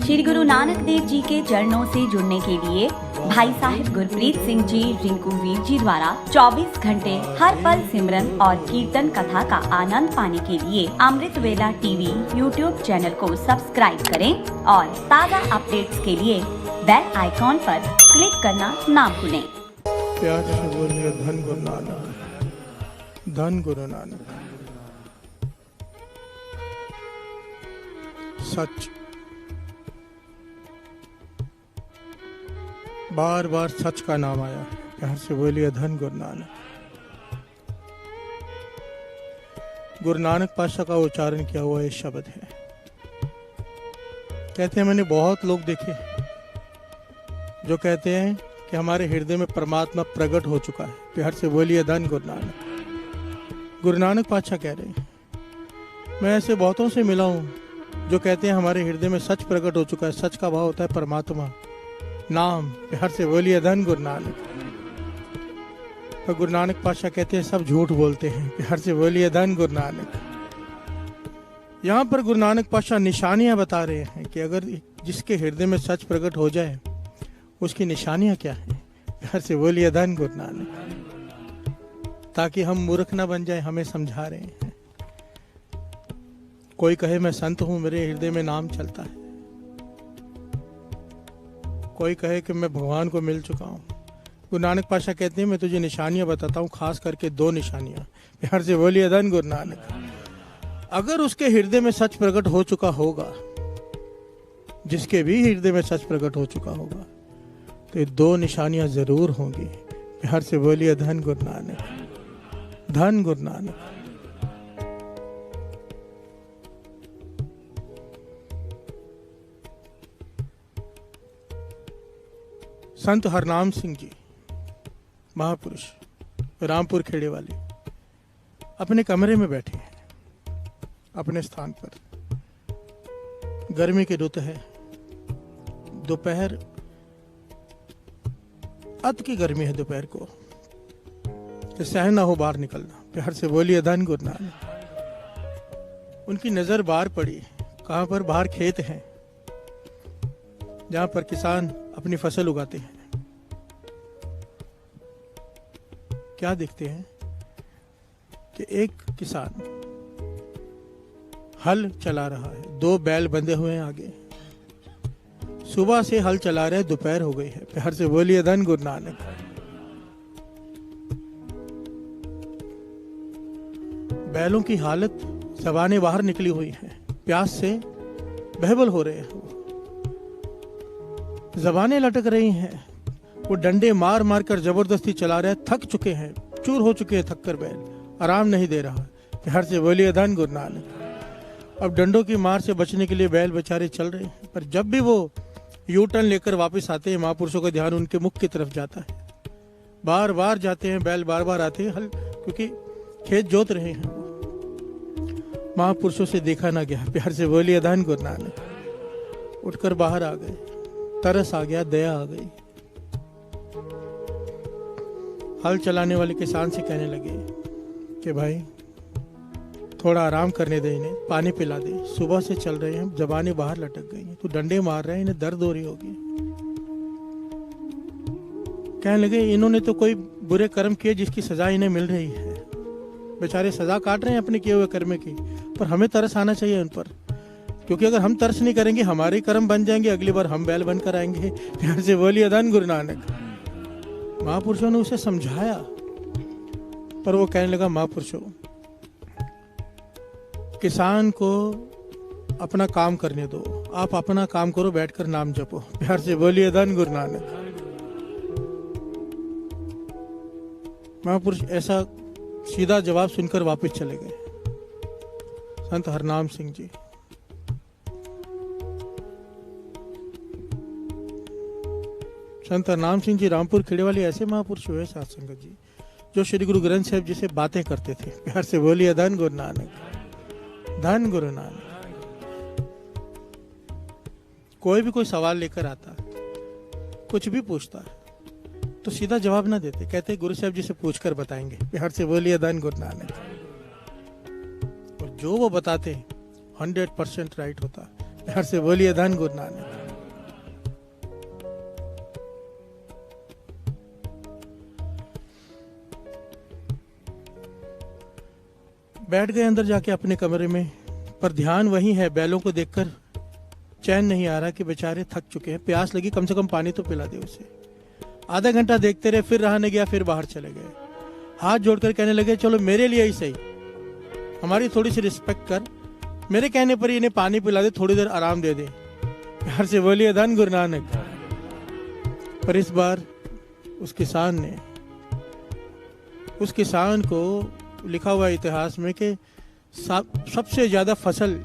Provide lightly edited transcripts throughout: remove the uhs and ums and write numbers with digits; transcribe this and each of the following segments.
श्री गुरु नानक देव जी के चरणों से जुड़ने के लिए भाई साहिब गुरप्रीत सिंह जी रिंकू वीर जी द्वारा 24 घंटे हर पल सिमरन और कीर्तन कथा का आनंद पाने के लिए अमृत वेला टीवी यूट्यूब चैनल को सब्सक्राइब करें और ताज़ा अपडेट्स के लिए बेल आइकॉन पर क्लिक करना ना भूलें। प्यार से बोलिए धन गुरु नानक, धन गुरु नानक। सच, बार बार सच का नाम आया। प्यार से बोलिए धन गुरु नानक। गुरु नानक पातशाह का उच्चारण किया हुआ ये शब्द है। कहते हैं मैंने बहुत लोग देखे जो कहते हैं कि हमारे हृदय में परमात्मा प्रकट हो चुका है। प्यार से बोलिए धन गुरु नानक। गुरु नानक पातशाह कह रहे हैं, मैं ऐसे बहुतों से मिला हूँ जो कहते हैं हमारे हृदय में सच प्रकट हो चुका है। सच का भाव होता है परमात्मा, नाम। प्यार से बोलिए धन गुरु नानक। पर गुरु नानक पातशाह कहते हैं सब झूठ बोलते हैं। प्यार से बोलिए धन गुरु नानक। यहाँ पर गुरु नानक पातशाह निशानियां बता रहे हैं कि अगर जिसके हृदय में सच प्रकट हो जाए उसकी निशानियां क्या है। प्यार से बोलिए धन गुरु नानक। ताकि हम मूर्ख ना बन जाए, हमें समझा रहे हैं। कोई कहे मैं संत हूं, मेरे हृदय में नाम चलता है। कोई कहे कि मैं भगवान को मिल चुका हूं। गुरु नानक पातशाह कहते हैं मैं तुझे निशानियां बताता हूं, खास करके 2 निशानियां। प्यार से बोलिए धन गुरु नानक। अगर उसके हृदय में सच प्रकट हो चुका होगा, जिसके भी हृदय में सच प्रकट हो चुका होगा, तो ये 2 निशानियां जरूर होंगी। प्यार से बोलिए धन गुरु नानक, धन गुरु नानक। संत हरनाम सिंह जी महापुरुष रामपुर खेड़े वाले अपने कमरे में बैठे हैं, अपने स्थान पर। गर्मी की रुत है, दोपहर, अत की गर्मी है दोपहर को, कि सहन ना हो बाहर निकलना। प्यार से बोलिए धन गुरु नानक। उनकी नजर बाहर पड़ी, कहां पर? बाहर खेत हैं जहां पर किसान अपनी फसल उगाते हैं। क्या देखते हैं कि एक किसान हल चला रहा है, 2 बैल बंधे हुए हैं आगे। सुबह से हल चला रहे, दोपहर हो गई है। प्यार से बोलिए धन गुरु नानक। बैलों की हालत, ज़बानें बाहर निकली हुई हैं, प्यास से बहबल हो रहे हैं, ज़बानें लटक रही हैं। वो डंडे मार मार कर जबरदस्ती चला रहे हैं, थक चुके हैं, चूर हो चुके हैं, थक कर बैल आराम नहीं दे रहा। प्यार से बोलिए धन गुरु नानक। अब डंडों की मार से बचने के लिए बैल बेचारे चल रहे हैं, पर जब भी वो यू टर्न लेकर वापस आते हैं, महापुरुषों का ध्यान उनके मुख की तरफ जाता है। बार बार जाते हैं बैल, बार बार आते हैं हल, क्योंकि खेत जोत रहे हैं। महापुरुषों से देखा ना गया। प्यार से बोलिए धन गुरु नानक। उठकर बाहर आ गए, तरस आ गया, दया आ गई। हल चलाने वाले किसान से कहने लगे कि भाई थोड़ा आराम करने दे, इन्हें पानी पिला दे, सुबह से चल रहे हैं, जबानें बाहर लटक गई हैं, तो डंडे मार रहे हैं, इन्हें दर्द हो रही होगी। कहने लगे इन्होंने तो कोई बुरे कर्म किए जिसकी सजा इन्हें मिल रही है। बेचारे सजा काट रहे हैं अपने किए हुए कर्म की, पर हमें तरस आना चाहिए उन पर, क्योंकि अगर हम तरस नहीं करेंगे हमारे कर्म बन जाएंगे, अगली बार हम बैल बनकर आएंगे। प्यार से बोलिए धन गुरु नानक। महापुरुषों ने उसे समझाया, पर वो कहने लगा महापुरुषों, किसान को अपना काम करने दो, आप अपना काम करो, बैठकर नाम जपो। प्यार से बोलिए धन गुरु नानक। महापुरुष ऐसा सीधा जवाब सुनकर वापस चले गए। संत हरनाम सिंह जी संत हरनाम सिंह जी रामपुर खेड़े वाले ऐसे महापुरुष हुए साथ संगत जी, जो श्री गुरु ग्रंथ साहिब जी से बातें करते थे। प्यार से बोलिए धन गुरु नानक, धन गुरु नानक। कोई भी कोई सवाल लेकर आता, कुछ भी पूछता तो सीधा जवाब ना देते, कहते गुरु साहब जी से पूछकर बताएंगे। प्यार से बोलिए धन गुरु नानक। और जो वो बताते 100% राइट होता। प्यार से बोलिए धन गुरु नानक। बैठ गए अंदर जाके अपने कमरे में, पर ध्यान वही है, बैलों को देखकर चैन नहीं आ रहा कि बेचारे थक चुके हैं, प्यास लगी, कम से कम पानी तो पिला दे उसे। आधा घंटा देखते रहे, फिर रहा नहीं गया, फिर बाहर चले गए। हाथ जोड़कर कहने लगे चलो मेरे लिए ही सही, हमारी थोड़ी सी रिस्पेक्ट कर, मेरे कहने पर इन्हें पानी पिला दे, थोड़ी देर आराम दे दे। प्यार से बोलिए धन गुरु नानक। पर इस बार उस किसान को लिखा हुआ इतिहास में कि सबसे ज्यादा फसल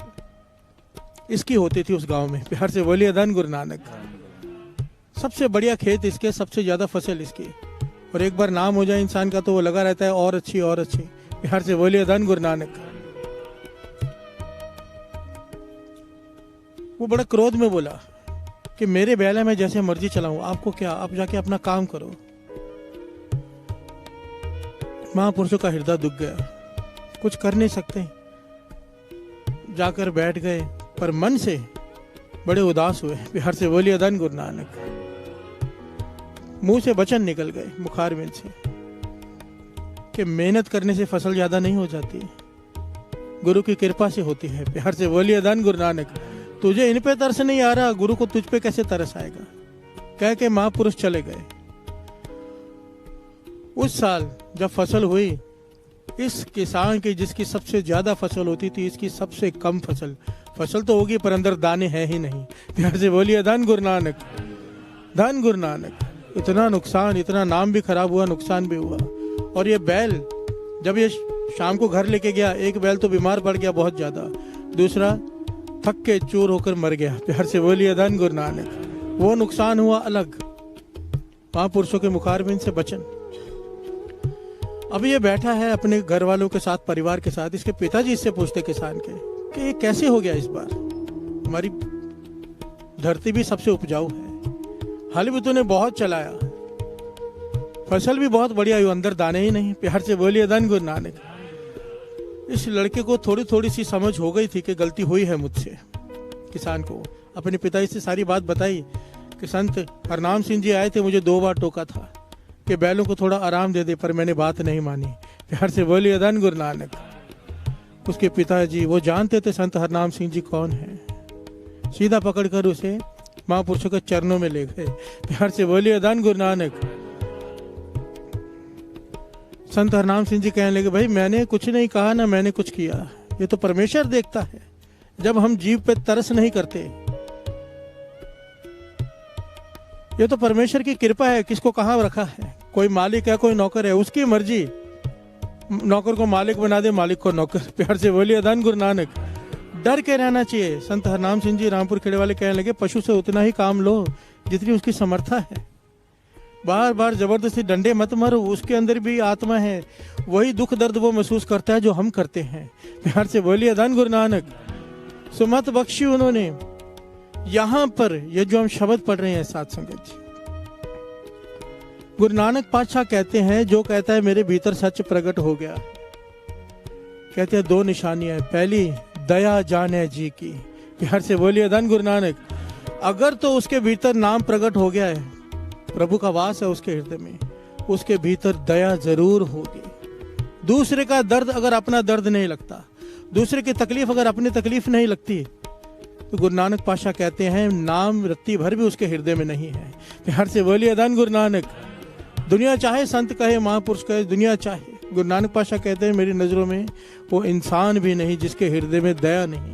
इसकी होती थी उस गांव में। प्यार से बोलिए धन गुरु नानक। सबसे बढ़िया खेत इसके, सबसे ज्यादा फसल इसकी, और एक बार नाम हो जाए इंसान का तो वो लगा रहता है और अच्छी और अच्छी। प्यार से बोलिए धन गुरु नानक। वो बड़ा क्रोध में बोला कि मेरे बैल है, मैं जैसे मर्जी चलाऊं, आपको क्या, आप जाके अपना काम करो। महापुरुषों का हृदय दुख गया, कुछ कर नहीं सकते, जाकर बैठ गए, पर मन से बड़े उदास हुए। प्यार से बोलिए धन गुरु नानक। मुंह से वचन निकल गए मुखार में से कि मेहनत करने से फसल ज्यादा नहीं हो जाती, गुरु की कृपा से होती है। प्यार से बोलिए धन गुरु नानक। तुझे इन पे तरस नहीं आ रहा, गुरु को तुझ पे कैसे तरस आएगा, कह के महापुरुष चले गए। उस साल जब फसल हुई, इस किसान की जिसकी सबसे ज्यादा फसल होती थी, इसकी सबसे कम फसल तो होगी पर अंदर दाने हैं ही नहीं। प्यार से बोलिए धन गुरु नानक। धन गुरु नानक। इतना नुकसान, इतना नाम भी खराब हुआ, नुकसान भी हुआ। और ये बैल जब ये शाम को घर लेके गया, एक बैल तो बीमार पड़ गया बहुत ज्यादा, दूसरा थक के चूर होकर मर गया। प्यार से बोलिए धन गुरु नानक। वो नुकसान हुआ अलग, महापुरुषों के मुखारबिंद से वचन। अभी ये बैठा है अपने घर वालों के साथ, परिवार के साथ। इसके पिताजी इससे पूछते किसान के कि ये कैसे हो गया इस बार, हमारी धरती भी सबसे उपजाऊ है, हल भी तूने बहुत चलाया, फसल भी बहुत बढ़िया हुई, अंदर दाने ही नहीं। प्यार से बोलिए धन गुरु नानक। इस लड़के को थोड़ी थोड़ी सी समझ हो गई थी कि गलती हुई है मुझसे। किसान को अपने पिताजी से सारी बात बताई कि संत हरनाम सिंह जी आए थे, मुझे 2 बार टोका था कि बैलों को थोड़ा आराम दे दे, पर मैंने बात नहीं मानी। प्यार से बोलिए धन गुरु नानक। उसके पिताजी वो जानते थे संत हरनाम सिंह जी कौन है, सीधा पकड़कर उसे महापुरुषों के चरणों में ले गए। प्यार से बोलिए धन गुरु नानक। संत हरनाम सिंह जी कहने लगे, भाई मैंने कुछ नहीं कहा ना मैंने कुछ किया, ये तो परमेश्वर देखता है जब हम जीव पे तरस नहीं करते। ये तो परमेश्वर की कृपा है, किसको कहाँ रखा है, कोई मालिक है कोई नौकर है, उसकी मर्जी, नौकर को मालिक बना दे, मालिक को नौकर। प्यार से बोलिए धन गुरु नानक। डर के रहना चाहिए। संत हरनाम सिंह जी रामपुर खेड़े वाले कहने लगे, पशु से उतना ही काम लो जितनी उसकी समर्था है, बार बार जबरदस्ती डंडे मत मारो, उसके अंदर भी आत्मा है, वही दुख दर्द वो महसूस करता है जो हम करते हैं। प्यार से बोलिए धन गुरु नानक। सुमत बख्शी उन्होंने यहां पर ये जो हम शब्द पढ़ रहे हैं साथ संगत जी, गुरु नानक पातशाह कहते हैं, जो कहता है मेरे भीतर सच प्रकट हो गया, कहते हैं 2 निशानियां, पहली दया जाने जी की। प्यार से बोलिए धन गुरु नानक। अगर तो उसके भीतर नाम प्रकट हो गया है, प्रभु का वास है उसके हृदय में, उसके भीतर दया जरूर होगी। दूसरे का दर्द अगर अपना दर्द नहीं लगता, दूसरे की तकलीफ अगर अपनी तकलीफ नहीं लगती, तो गुरु नानक पातशाह कहते हैं नाम रत्ती भर भी उसके हृदय में नहीं है। प्यार से बोलिए धन गुरु नानक। दुनिया चाहे संत कहे, महापुरुष कहे, दुनिया चाहे, गुरु नानक पातशाह कहते हैं मेरी नजरों में वो इंसान भी नहीं जिसके हृदय में दया नहीं।